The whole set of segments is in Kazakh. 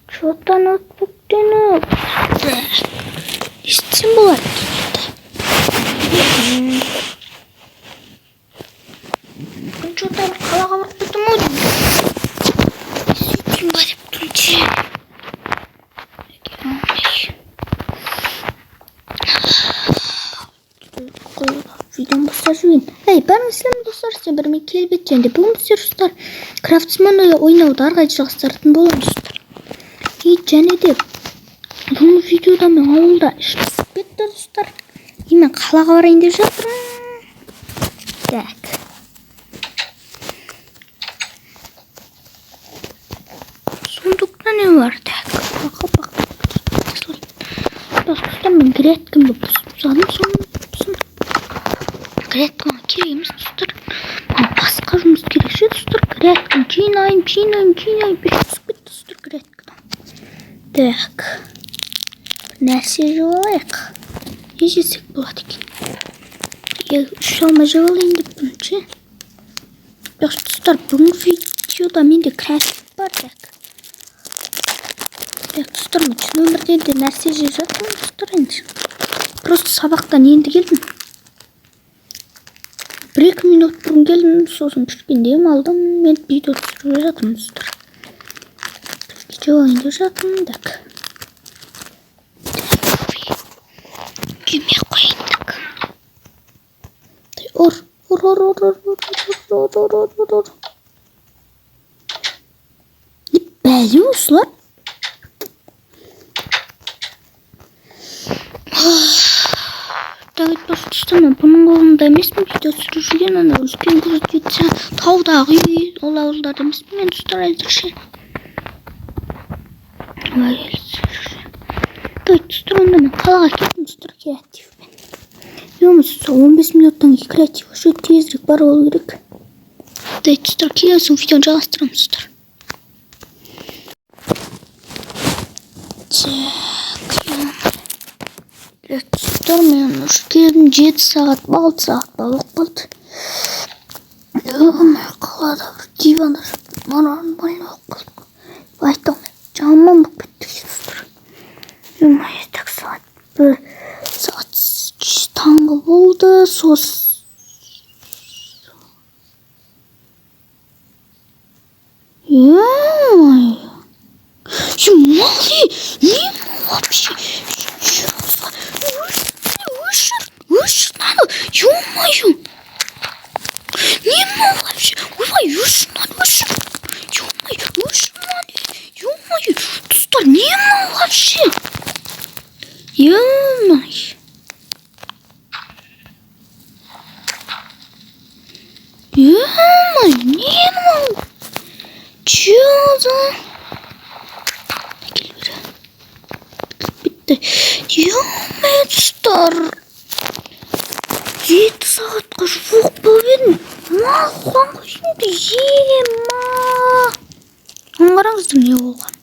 Что-то ноутбуктен істен болады. Что-то қалаға барып кеттім ау деймін. Сөйткен ба деп тұрмын. Videomu dostlar şuyun. Hey ben Müslüm dostlar size bir Mikael Betçen'de bugün sizler dostlar Craftsman oynauda arkadaşlardan bolan dostlar. Және де бұл видеода мен ауылда ішіп кетті достар. Мен қалаға барайын деп жатырмын. Так. Сондықта не бар? Так. Достар мен греткім болып бұзадым соны. Греткім керек емес достар. Басқа жұмыс керек ше достар. Греткім жинайым. Бір түсіп кетті достар греткідан. Так. Нәрсе жауайық. Не жесек болады екен. Үш алма жауалайын деп бірінші. Достар бүгінгі видеода менде крафт бар. Так. Достар мен шын өмірде де нәрсе жеп жатырмын достар енді. Просто сабақтан енді келдім. 1-2 минут бұрын келдім, сосын кішкене дем алдым. Мен видео түсіріп жатырмын достар. Жауайын деп жатырмын. Так. Жеме қойындық. Ор. Не бәлі осылар? Так, достар, мен бұның қолында емеспін. Видео түсіріп жүрген ана үлкен күзетші таудағы үй, ол ауылдар емеспін. Мен достар әзірше. Достар, онда мен қалаға кеттім достар креативпен. Еміз 15 минуттан кейін креатив уже тезірек бар болу керек. Достар, келген соң видеоны жалғастырамын достар. Достар, мен уже келдім 7 сағат, 6 сағат болып қалды. Қалада бір дивандар нормально болып қалды. Айтам, жаман болып кетті достар. Так saat tangı oldu. Sos. Yumay. Yumay. Ne вообще? Ушр, надо. Ё-моё. Не вообще. Ой, ушр, надо. Ё-моё, ушр, надо. Ё-моё. Достар, не вообще. Ё-моё. Ё-моё, не могу. Чё за? Bitti. Ё-моё, достар. 7 saatқа жуық болып едім. Маған şimdi ема. Қараңыздар не болған.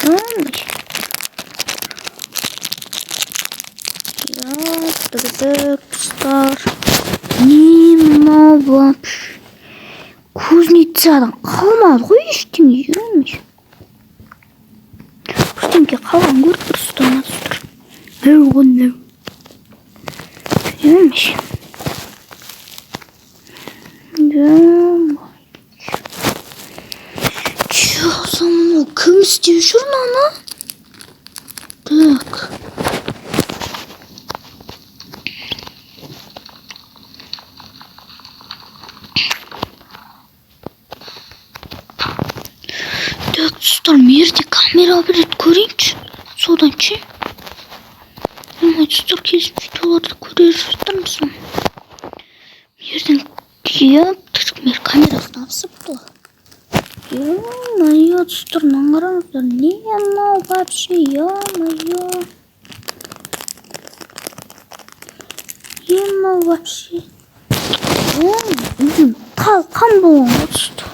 Ё-моё. Достар. Нема вообще. Кузницадан қалмады ғой ештеңе. Ё-моё. Ештеңе қалған көріп тұрсыздар ма достар? Ё-моё. Чё за мной? Кім істеп жүр мына? Так. Так, достар, мерде камера береді көрейінші. Содан ше. Достар, кезіп видеоларды көре жатырмыз. Мерден мер камерасын абсыпты. Ё-моё, достар, қараңыздар. Не мынау вообще, ё-моё. Не мынау вообще. Қалқан болған достар.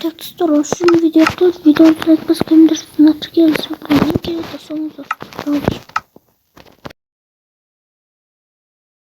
Так, достар, осы видеоны лайк басып, комментарий жазыңыздар. Келесі videoда соңында